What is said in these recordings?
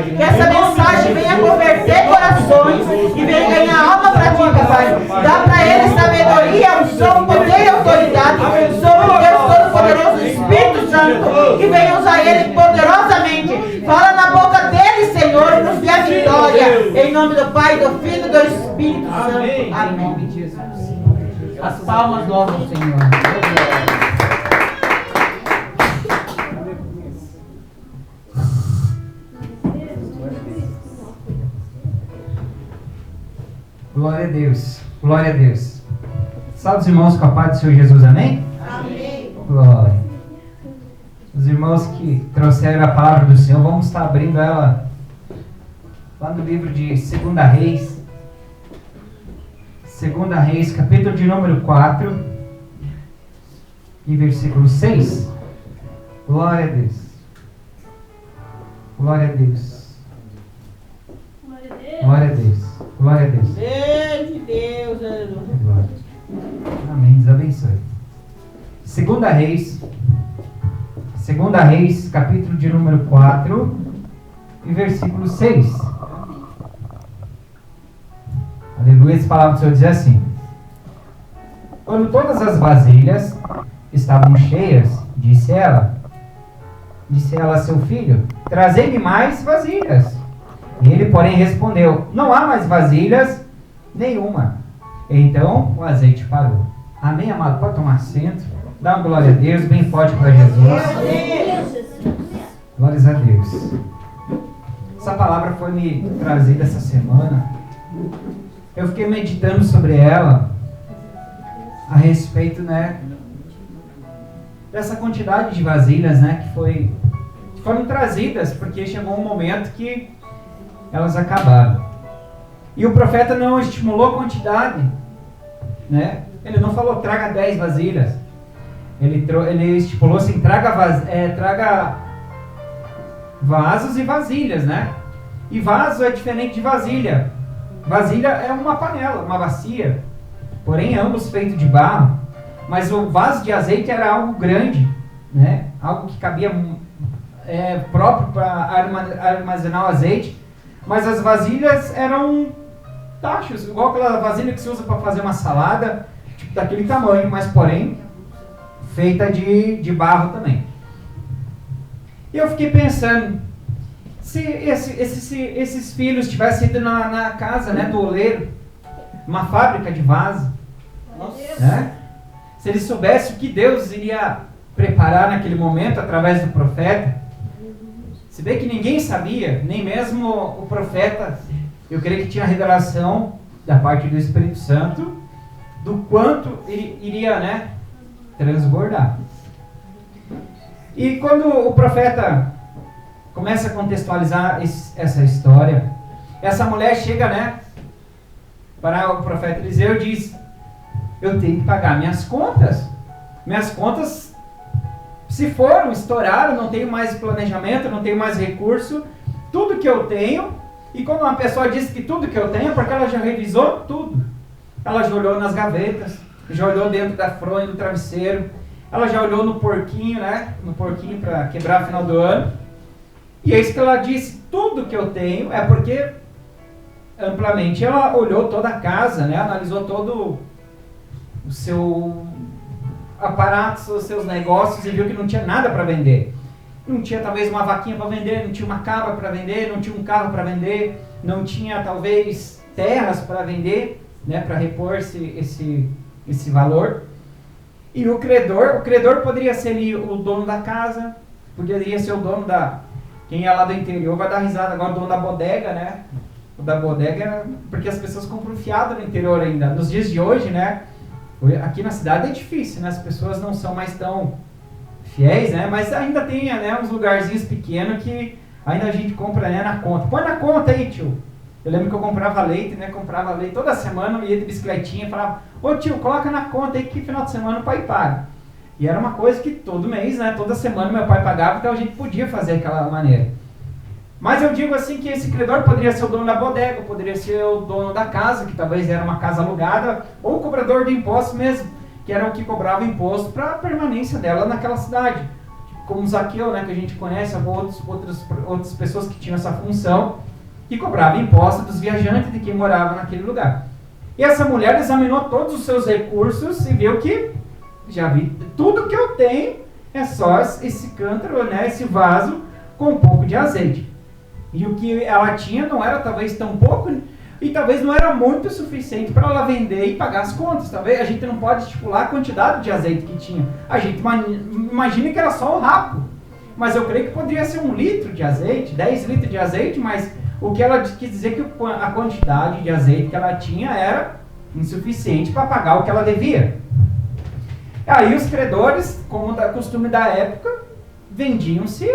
Que essa mensagem venha converter corações e venha ganhar alma para ti, Pai. Dá para eles sabedoria, unção, poder e autoridade sobre o Deus Todo-Poderoso, Espírito Santo, que venha usar ele poderosamente. Fala na boca dele, Senhor, e nos dê a vitória. Em nome do Pai, do Filho e do Espírito Santo. Amém. As palmas louvam o Senhor. Glória a Deus, glória a Deus. Salve os irmãos com a paz do Senhor Jesus, amém? Amém. Glória. Os irmãos que trouxeram a palavra do Senhor, vamos estar abrindo ela lá no livro de 2 Reis. 2 Reis, capítulo de número 4 e versículo 6. Glória a Deus. Glória a Deus. Glória a Deus. Glória a Deus. De Deus, Glória. Amém. Deus abençoe. 2 Reis. 2 Reis, capítulo de número 4 e versículo 6. Aleluia. Essa palavra do Senhor diz assim: quando todas as vasilhas estavam cheias, disse ela a seu filho: trazei-me mais vasilhas. E ele, porém, respondeu: não há mais vasilhas nenhuma. Então o azeite parou. Amém, amado? Pode tomar assento. Dá uma glória a Deus, bem forte para Jesus. Glórias a Deus. Essa palavra foi me trazida essa semana. Eu fiquei meditando sobre ela a respeito, né, dessa quantidade de vasilhas, né, que foram trazidas, porque chegou um momento que elas acabaram. E o profeta não estimulou a quantidade, né? Ele não falou traga 10 vasilhas. Ele estipulou assim, traga vasos e vasilhas, né? E vaso é diferente de vasilha. Vasilha é uma panela, uma bacia, porém ambos feitos de barro. Mas o vaso de azeite era algo grande, né? Algo que cabia próprio para armazenar o azeite. Mas as vasilhas eram tachos, igual aquela vasilha que se usa para fazer uma salada, tipo daquele tamanho, mas porém feita de barro também. E eu fiquei pensando, se esses filhos tivessem ido na casa, né, do oleiro, uma fábrica de vaso, né? Se eles soubessem o que Deus iria preparar naquele momento através do profeta, se bem que ninguém sabia, nem mesmo o profeta, eu creio que tinha a revelação da parte do Espírito Santo do quanto ele iria, né, transbordar. E quando o profeta começa a contextualizar essa história, essa mulher chega, né, para o profeta Eliseu e diz: eu tenho que pagar minhas contas. Minhas contas se foram, estouraram, não tenho mais planejamento, não tenho mais recurso. Tudo que eu tenho, e quando uma pessoa diz que tudo que eu tenho, é porque ela já revisou tudo. Ela já olhou nas gavetas, já olhou dentro da fronha do travesseiro, ela já olhou no porquinho, né? No porquinho para quebrar no final do ano. E é isso que ela disse: tudo que eu tenho é porque, amplamente, ela olhou toda a casa, né? Analisou todo o seu aparato, os seus negócios e viu que não tinha nada para vender. Não tinha talvez uma vaquinha para vender, não tinha uma cabra para vender, não tinha um carro para vender, não tinha talvez terras para vender, né, para repor esse valor. E o credor poderia ser ali o dono da casa, poderia ser o dono quem é lá do interior vai dar risada agora, o dono da bodega, né? O da bodega, porque as pessoas compram fiado no interior ainda. Nos dias de hoje, né? Aqui na cidade é difícil, né? As pessoas não são mais tão fiéis, né? Mas ainda tem, né, uns lugarzinhos pequenos que ainda a gente compra, né, na conta. Põe na conta aí, tio. Eu lembro que eu comprava leite, né? Comprava leite toda semana, eu ia de bicicletinha e falava: ô tio, coloca na conta aí que final de semana o pai paga. E era uma coisa que todo mês, né? Toda semana meu pai pagava, então a gente podia fazer daquela maneira. Mas eu digo assim que esse credor poderia ser o dono da bodega, poderia ser o dono da casa, que talvez era uma casa alugada, ou o cobrador de impostos mesmo, que era o que cobrava imposto para a permanência dela naquela cidade. como Zaqueu, né, que a gente conhece, outras pessoas que tinham essa função, que cobravam impostos dos viajantes de quem morava naquele lugar. E essa mulher examinou todos os seus recursos e viu que, já vi, tudo que eu tenho é só esse cântaro, né, esse vaso com um pouco de azeite. E o que ela tinha não era talvez tão pouco, e talvez não era muito suficiente para ela vender e pagar as contas. Talvez a gente não pode estipular a quantidade de azeite que tinha. A gente imagina que era só um rapo. Mas eu creio que poderia ser 1 litro de azeite, 10 litros de azeite, mas o que ela quis dizer que a quantidade de azeite que ela tinha era insuficiente para pagar o que ela devia. Aí os credores, como da costume da época, vendiam-se,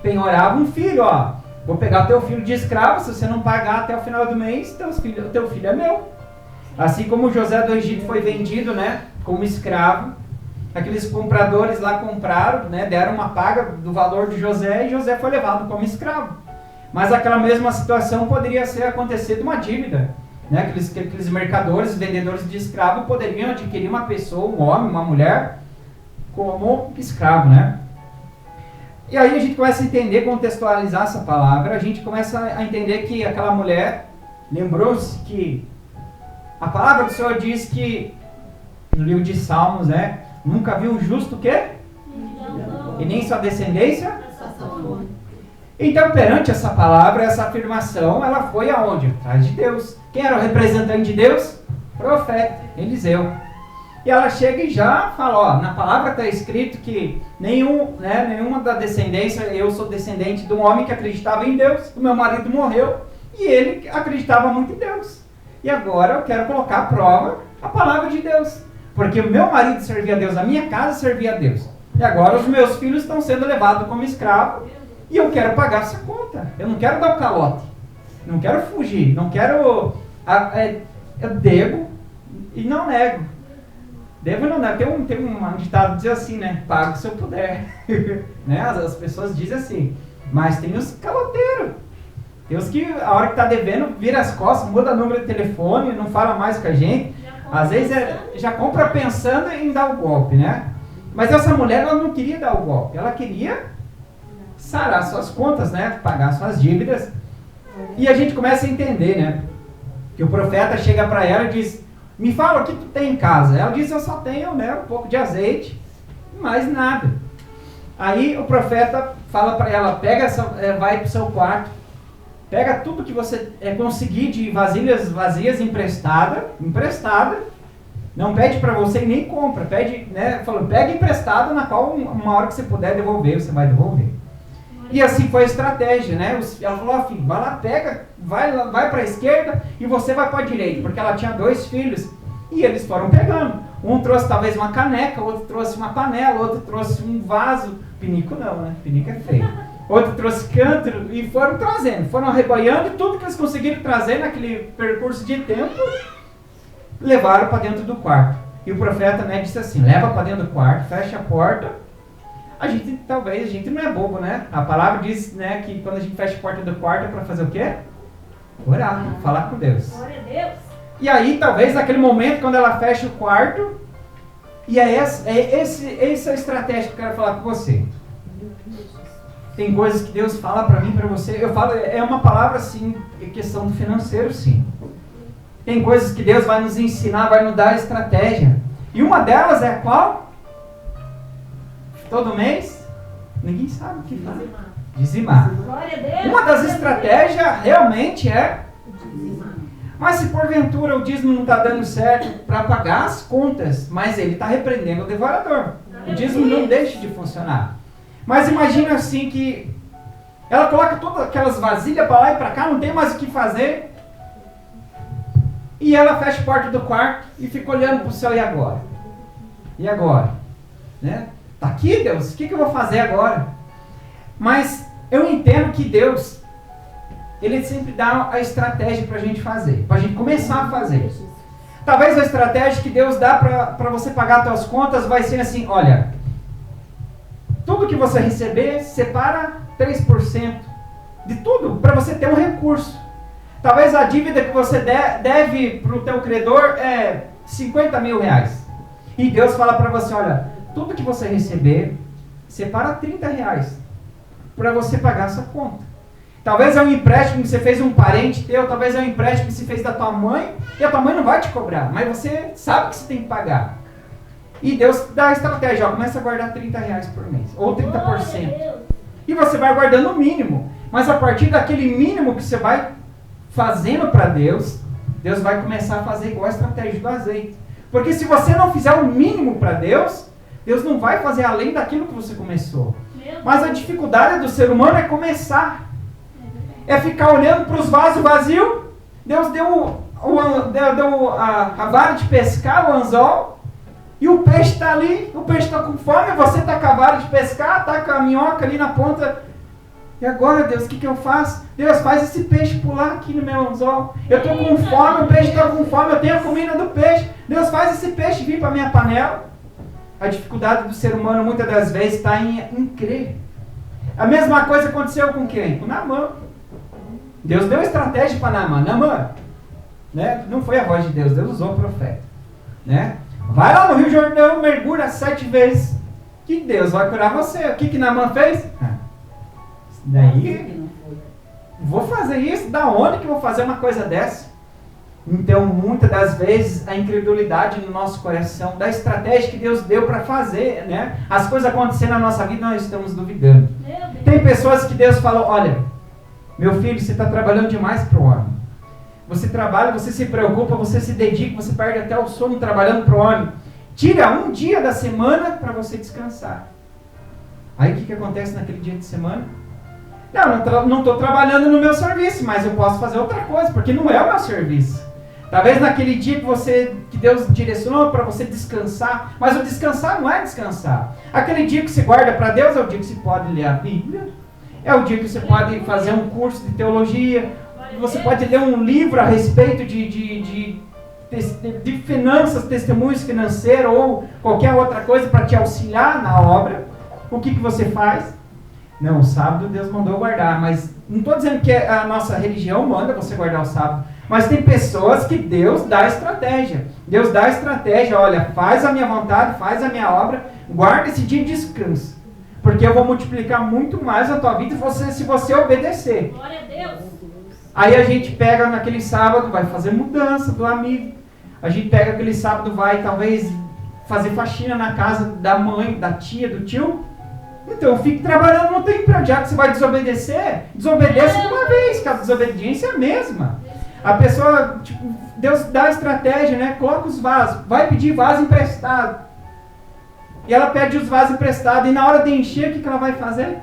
penhoravam um filho, ó. Vou pegar o teu filho de escravo, se você não pagar até o final do mês, teu filho é meu. Assim como José do Egito foi vendido, né, como escravo, aqueles compradores lá compraram, né, deram uma paga do valor de José e José foi levado como escravo. Mas aquela mesma situação poderia acontecer de uma dívida. Né? Aqueles mercadores, vendedores de escravo poderiam adquirir uma pessoa, um homem, uma mulher, como escravo, né? E aí a gente começa a entender, contextualizar essa palavra, a gente começa a entender que aquela mulher lembrou-se que a palavra do Senhor diz que, no livro de Salmos, né? Nunca viu um justo o quê? E nem sua descendência? Então, perante essa palavra, essa afirmação, ela foi aonde? Atrás de Deus. Quem era o representante de Deus? Profeta, Eliseu. E ela chega e já fala, ó, na palavra está escrito que nenhuma da descendência, eu sou descendente de um homem que acreditava em Deus, o meu marido morreu e ele acreditava muito em Deus. E agora eu quero colocar à prova a palavra de Deus. Porque o meu marido servia a Deus, a minha casa servia a Deus. E agora os meus filhos estão sendo levados como escravos e eu quero pagar essa conta. Eu não quero dar o calote. Não quero fugir. Não quero... Eu devo e não nego. Devo e não nego. Tem um ditado que diz assim, né? Pago se eu puder. Né? As pessoas dizem assim. Mas tem os caloteiros. Tem os que a hora que está devendo vira as costas, muda o número de telefone, não fala mais com a gente. Às vezes já compra pensando em dar o golpe, né? Mas essa mulher, ela não queria dar o golpe. Ela queria sarar suas contas, né? Pagar suas dívidas. E a gente começa a entender, né? Que o profeta chega para ela e diz, me fala o que tu tem em casa. Ela diz, eu só tenho, né, um pouco de azeite, mais nada. Aí o profeta fala para ela, vai para o seu quarto, pega tudo que você conseguir de vasilhas vazias emprestada, não pede para você e nem compra, pede, né, falou, pega emprestado, na qual uma hora que você puder devolver, você vai devolver. E assim foi a estratégia, né? Ela falou, ó, filho, vai lá, pega, vai para a esquerda e você vai para a direita, porque ela tinha 2 filhos e eles foram pegando. Um trouxe talvez uma caneca, outro trouxe uma panela, outro trouxe um vaso, pinico não, né? Pinico é feio. Outro trouxe cântaro e foram trazendo, foram arrebanhando e tudo que eles conseguiram trazer naquele percurso de tempo, levaram para dentro do quarto. E o profeta, né, disse assim, leva para dentro do quarto, fecha a porta. A gente não é bobo, né? A palavra diz, né, que quando a gente fecha a porta do quarto é para fazer o quê? Orar, falar com Deus. Glória a Deus. E aí, talvez, naquele momento, quando ela fecha o quarto, e essa a estratégia que eu quero falar com você. Tem coisas que Deus fala para mim, para você. Eu falo, é uma palavra, assim, questão do financeiro, sim. Tem coisas que Deus vai nos ensinar, vai nos dar estratégia. E uma delas é qual? Todo mês, ninguém sabe o que faz. Dizimar. Glória a Deus. Uma das estratégias realmente é dizimar. Mas se porventura o dízimo não está dando certo para pagar as contas, mas ele está repreendendo o devorador. O dízimo não deixa de funcionar. Mas imagina assim que ela coloca todas aquelas vasilhas para lá e para cá, não tem mais o que fazer. E ela fecha a porta do quarto e fica olhando para o céu, e agora? E agora? Né? Tá aqui, Deus, o que eu vou fazer agora? Mas eu entendo que Deus, Ele sempre dá a estratégia para a gente fazer, para a gente começar a fazer. Talvez a estratégia que Deus dá para você pagar as suas contas vai ser assim, olha, tudo que você receber, separa 3% de tudo, para você ter um recurso. Talvez a dívida que você deve para o teu credor é 50 mil reais. E Deus fala para você, olha, tudo que você receber, separa 30 reais para você pagar essa conta. Talvez é um empréstimo que você fez um parente teu, talvez é um empréstimo que você fez da tua mãe, e a tua mãe não vai te cobrar, mas você sabe que você tem que pagar. E Deus dá a estratégia, ó, começa a guardar 30 reais por mês, ou 30%. E você vai guardando o mínimo, mas a partir daquele mínimo que você vai fazendo para Deus, Deus vai começar a fazer igual a estratégia do azeite. Porque se você não fizer o mínimo para Deus, Deus não vai fazer além daquilo que você começou. Mas a dificuldade do ser humano é começar. É ficar olhando para os vasos vazios. Deus deu a vara de pescar, o anzol, e o peixe está ali, o peixe está com fome, você está com a vara de pescar, está com a minhoca ali na ponta. E agora, Deus, o que eu faço? Deus, faz esse peixe pular aqui no meu anzol. Eu estou com fome, o peixe está com fome, eu tenho a comida do peixe. Deus, faz esse peixe vir para a minha panela. A dificuldade do ser humano, muitas das vezes, está em crer. A mesma coisa aconteceu com quem? Com Naamã. Deus deu estratégia para Naamã. Naamã, né? Não foi a voz de Deus, Deus usou o profeta. Né? Vai lá no Rio Jordão, mergulha 7 vezes, que Deus vai curar você. O que Naamã fez? Daí, vou fazer isso? Da onde que eu vou fazer uma coisa dessa? Então, muitas das vezes, a incredulidade no nosso coração, da estratégia que Deus deu para fazer, né? As coisas acontecendo na nossa vida, nós estamos duvidando. Tem pessoas que Deus falou, olha, meu filho, você está trabalhando demais para o homem. Você trabalha, você se preocupa, você se dedica, você perde até o sono trabalhando para o homem. Tira um dia da semana para você descansar. Aí o que acontece naquele dia de semana? Não estou trabalhando no meu serviço, mas eu posso fazer outra coisa, porque não é o meu serviço. Talvez naquele dia que Deus direcionou para você descansar, mas o descansar não é descansar. Aquele dia que você guarda para Deus é o dia que você pode ler a Bíblia, é o dia que você pode fazer um curso de teologia, você pode ler um livro a respeito de finanças, testemunhos financeiros ou qualquer outra coisa para te auxiliar na obra. O que você faz? Não, o sábado Deus mandou guardar, mas não estou dizendo que a nossa religião manda você guardar o sábado, mas tem pessoas que Deus dá estratégia. Deus dá estratégia, olha, faz a minha vontade, faz a minha obra, guarda esse dia e descansa. Porque eu vou multiplicar muito mais a tua vida se você obedecer. Glória a Deus. Aí a gente pega naquele sábado, vai fazer mudança do amigo. A gente pega aquele sábado, vai talvez fazer faxina na casa da mãe, da tia, do tio. Então fique trabalhando no tempo, já que você vai desobedecer, desobedeça de uma vez, que a desobediência é a mesma. A pessoa, Deus dá a estratégia, né? Coloca os vasos, vai pedir vaso emprestado. E ela pede os vasos emprestados, e na hora de encher, o que ela vai fazer?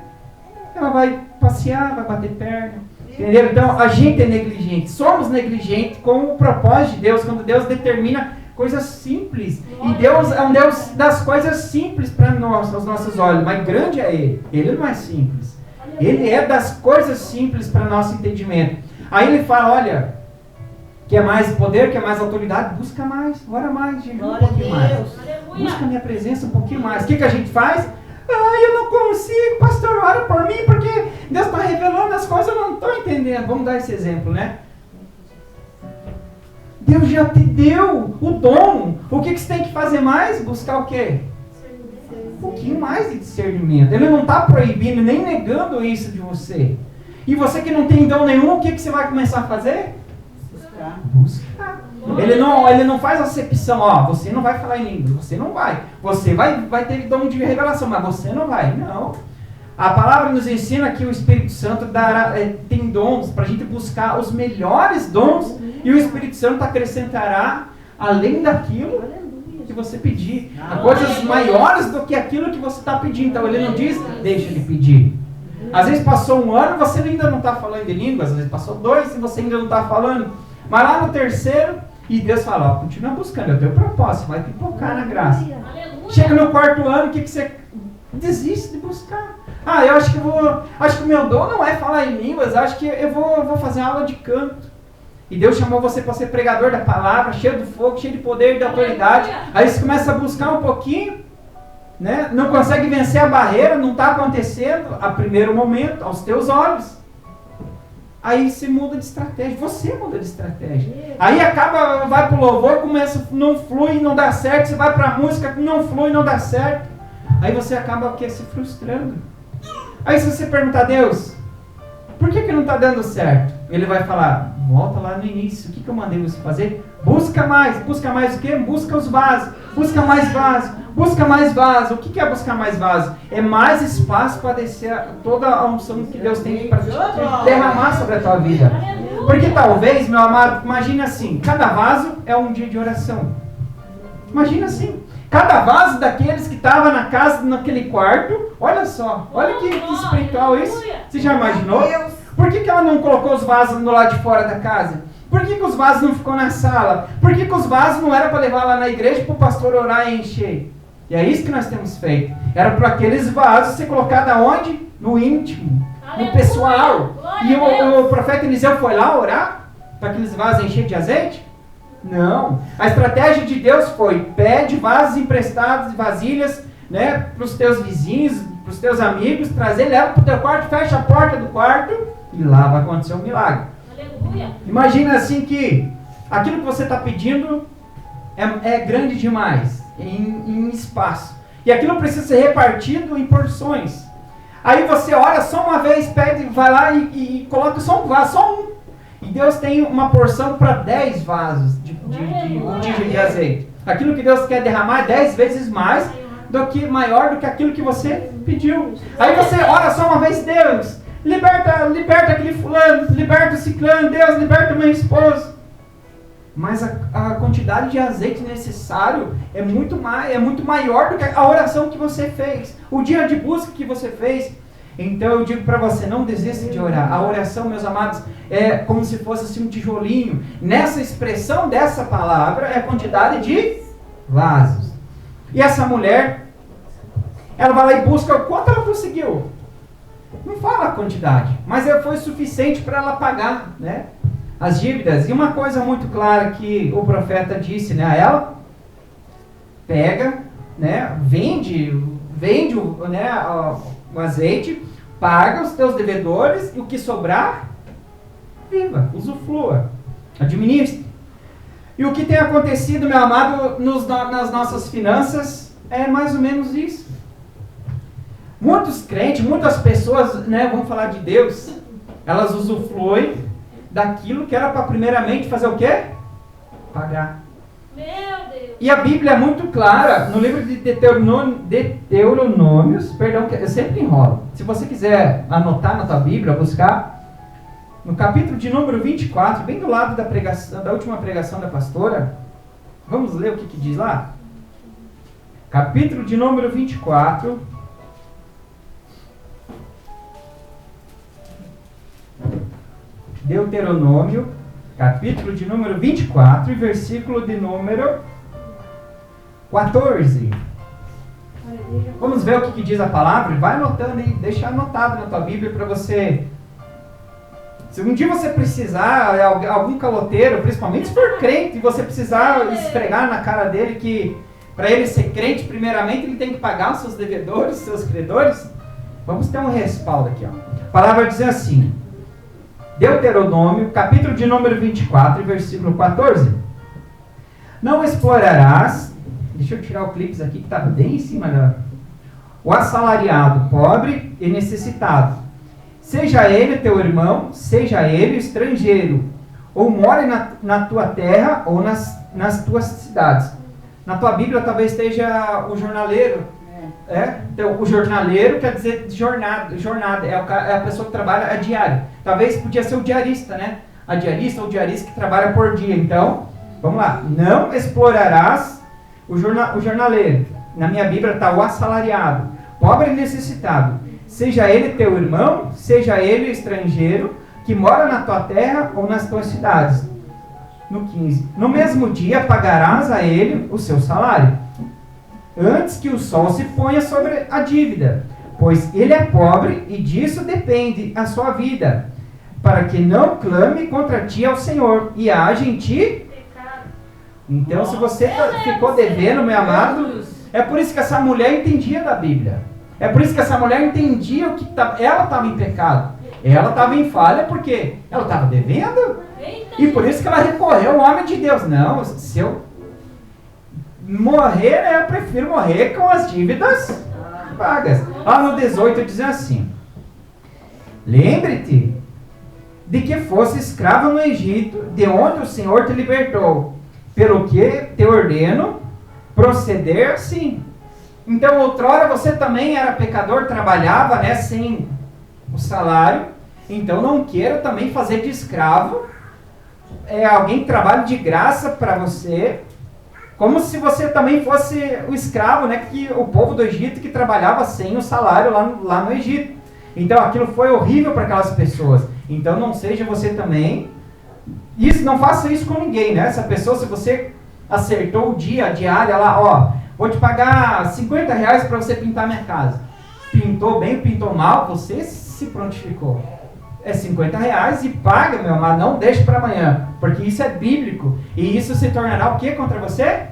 Ela vai passear, vai bater perna. Entendeu? Então a gente é negligente, somos negligentes com o propósito de Deus, quando Deus determina coisas simples. E Deus é um Deus das coisas simples para nós, aos nossos olhos, mas grande é Ele. Ele não é simples. Ele é das coisas simples para nosso entendimento. Aí Ele fala, olha, quer mais poder, quer mais autoridade? Busca mais, ora mais, jejum um pouquinho mais. Busca a minha presença um pouquinho mais. O que a gente faz? Eu não consigo, pastor, ora por mim, porque Deus está revelando as coisas, eu não estou entendendo. Vamos dar esse exemplo, né? Deus já te deu o dom. O que você tem que fazer mais? Buscar o quê? Um pouquinho mais de discernimento. Ele não está proibindo, nem negando isso de você. E você que não tem dom nenhum, o que você vai começar a fazer? Buscar. Ele não faz acepção, você não vai falar em língua, você não vai. Você vai ter dom de revelação, mas você não vai. Não. A palavra nos ensina que o Espírito Santo tem dons para a gente buscar os melhores dons e o Espírito Santo acrescentará além daquilo que você pedir. Há coisas maiores do que aquilo que você está pedindo. Então ele não diz, deixa ele pedir. Às vezes passou um ano e você ainda não está falando de línguas, às vezes passou 2 e você ainda não está falando. Mas lá no 3º, e Deus fala, continua buscando, é o teu propósito, vai pipocar na graça. Chega no 4º ano, o que você desiste de buscar? Eu acho que o meu dom não é falar em línguas, acho que eu vou fazer aula de canto. E Deus chamou você para ser pregador da palavra, cheio de fogo, cheio de poder e de autoridade. Aí você começa a buscar um pouquinho, né? Não consegue vencer a barreira, não está acontecendo a primeiro momento, aos teus olhos. Aí você muda de estratégia, você muda de estratégia. Aí vai pro louvor, começa, não flui, não dá certo. Você vai pra música, não flui, não dá certo. Aí você acaba o quê? Se frustrando. Aí se você perguntar a Deus, por que não está dando certo? Ele vai falar, volta lá no início, o que eu mandei você fazer? Busca mais o quê? Busca os vasos, busca mais vaso, busca mais vaso. O que é buscar mais vaso? É mais espaço para descer toda a unção que Deus tem para derramar sobre a tua vida. Porque talvez, meu amado, imagine assim, cada vaso é um dia de oração. Imagina assim, cada vaso daqueles que estava na casa, naquele quarto, olha só, olha que espiritual isso. Você já imaginou? Por que ela não colocou os vasos do lado de fora da casa? Por que os vasos não ficou na sala? Por que os vasos não era para levar lá na igreja para o pastor orar e encher? E é isso que nós temos feito. Era para aqueles vasos ser colocados aonde? No íntimo, no pessoal. E o profeta Eliseu foi lá orar para aqueles vasos encher de azeite? Não. A estratégia de Deus foi, pede vasos emprestados, vasilhas, né, para os teus vizinhos, para os teus amigos, trazer, leva para o teu quarto, fecha a porta do quarto e lá vai acontecer um milagre. Aleluia. Imagina assim que aquilo que você está pedindo é grande demais em espaço. E aquilo precisa ser repartido em porções. Aí você ora só uma vez, pede, vai lá e coloca só um vaso, só um. E Deus tem uma porção para 10 vasos de azeite. Aquilo que Deus quer derramar é 10 vezes mais maior do que aquilo que você pediu. Aí você ora só uma vez, Deus, liberta aquele fulano, liberta o ciclano, Deus, liberta o meu esposo. Mas a quantidade de azeite necessário é muito maior do que a oração que você fez, o dia de busca que você fez. Então eu digo para você, não desista de orar. A oração, meus amados, é como se fosse assim um tijolinho. Nessa expressão dessa palavra é a quantidade de vasos. E essa mulher, ela vai lá e busca o quanto ela conseguiu. Não fala a quantidade, mas foi suficiente para ela pagar, né, as dívidas. E uma coisa muito clara que o profeta disse, né, a ela, pega, né, vende o azeite, paga os teus devedores e o que sobrar, viva, usufrua, administre. E o que tem acontecido, meu amado, nas nossas finanças é mais ou menos isso. Muitos crentes, muitas pessoas, né, vamos falar de Deus, elas usufruem daquilo que era para primeiramente fazer o quê? Pagar. Meu Deus. E a Bíblia é muito clara, no livro de Deuteronômios, perdão, eu sempre enrolo. Se você quiser anotar na tua Bíblia, buscar, no capítulo de número 24, bem do lado da última pregação da pastora, vamos ler o que diz lá? Capítulo de número 24. Deuteronômio, capítulo de número 24, versículo de número 14. Vamos ver o que diz a palavra? Vai anotando aí, deixa anotado na tua Bíblia para você. Se um dia você precisar, algum caloteiro, principalmente se for crente, e você precisar esfregar na cara dele que para ele ser crente, primeiramente ele tem que pagar os seus devedores, seus credores, vamos ter um respaldo aqui. Ó. A palavra diz assim, Deuteronômio, capítulo de número 24, versículo 14. Não explorarás, deixa eu tirar o clipe aqui que estava bem em cima, o assalariado, pobre e necessitado, seja ele teu irmão, seja ele estrangeiro, ou more na tua terra ou nas tuas cidades. Na tua Bíblia talvez esteja o jornaleiro. Então, o jornaleiro quer dizer jornada, é a pessoa que trabalha a diário. Talvez podia ser o diarista, né? A diarista ou o diarista que trabalha por dia. Então, vamos lá. Não explorarás o jornaleiro. Na minha Bíblia está o assalariado, pobre e necessitado. Seja ele teu irmão, seja ele estrangeiro, que mora na tua terra ou nas tuas cidades. No 15. No mesmo dia pagarás a ele o seu salário, antes que o sol se ponha sobre a dívida, pois ele é pobre e disso depende a sua vida, para que não clame contra ti ao Senhor e haja em ti pecado. Então, se você ficou devendo, meu amado, é por isso que essa mulher entendia da Bíblia. É por isso que essa mulher entendia que ela estava em pecado. Ela estava em falha porque ela estava devendo. E por isso que ela recorreu ao homem de Deus. Não, se eu morrer, eu prefiro morrer com as dívidas vagas. Lá no 18 diz assim: lembre-te de que fosse escravo no Egito, de onde o Senhor te libertou, pelo que te ordeno proceder assim. Então, outrora você também era pecador, trabalhava, né, sem o salário. Então, não queira também fazer de escravo alguém que trabalha de graça para você, como se você também fosse o escravo, né, que o povo do Egito que trabalhava sem o salário lá no Egito. Então, aquilo foi horrível para aquelas pessoas. Então, não seja você também. Isso, não faça isso com ninguém, né? Essa pessoa, se você acertou o dia, a diária lá, ó, vou te pagar R$50 para você pintar minha casa. Pintou bem, pintou mal, você se prontificou. É R$50 e paga, meu amado, não deixe para amanhã, porque isso é bíblico. E isso se tornará o que contra você?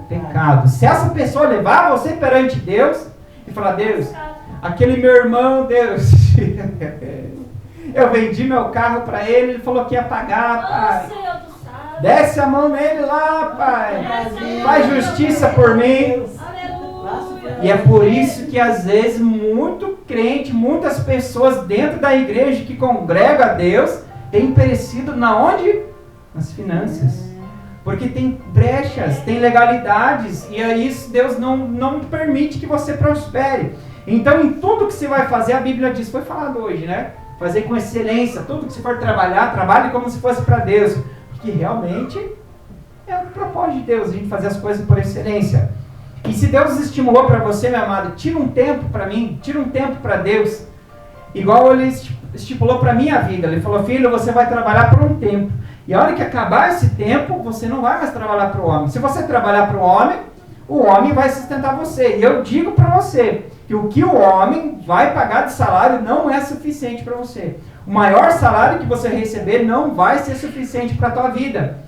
Pecado. Se essa pessoa levar você perante Deus e falar: Deus, aquele meu irmão, Deus, eu vendi meu carro para ele falou que ia pagar, pai. Desce a mão nele lá, pai. Faz justiça por mim. E é por isso que às vezes muito crente, muitas pessoas dentro da igreja que congrega a Deus, têm perecido na onde? Nas finanças. Porque tem brechas, tem legalidades, e aí Deus não permite que você prospere. Então, em tudo que você vai fazer, a Bíblia diz, foi falado hoje, né? Fazer com excelência, tudo que você for trabalhar, trabalhe como se fosse para Deus. Porque realmente é o propósito de Deus, a gente fazer as coisas por excelência. E se Deus estimulou para você, meu amado, tira um tempo para mim, tira um tempo para Deus. Igual Ele estipulou para a minha vida. Ele falou: filho, você vai trabalhar por um tempo. E a hora que acabar esse tempo, você não vai mais trabalhar para o homem. Se você trabalhar para o homem vai sustentar você. E eu digo para você que o que o homem vai pagar de salário não é suficiente para você. O maior salário que você receber não vai ser suficiente para a tua vida.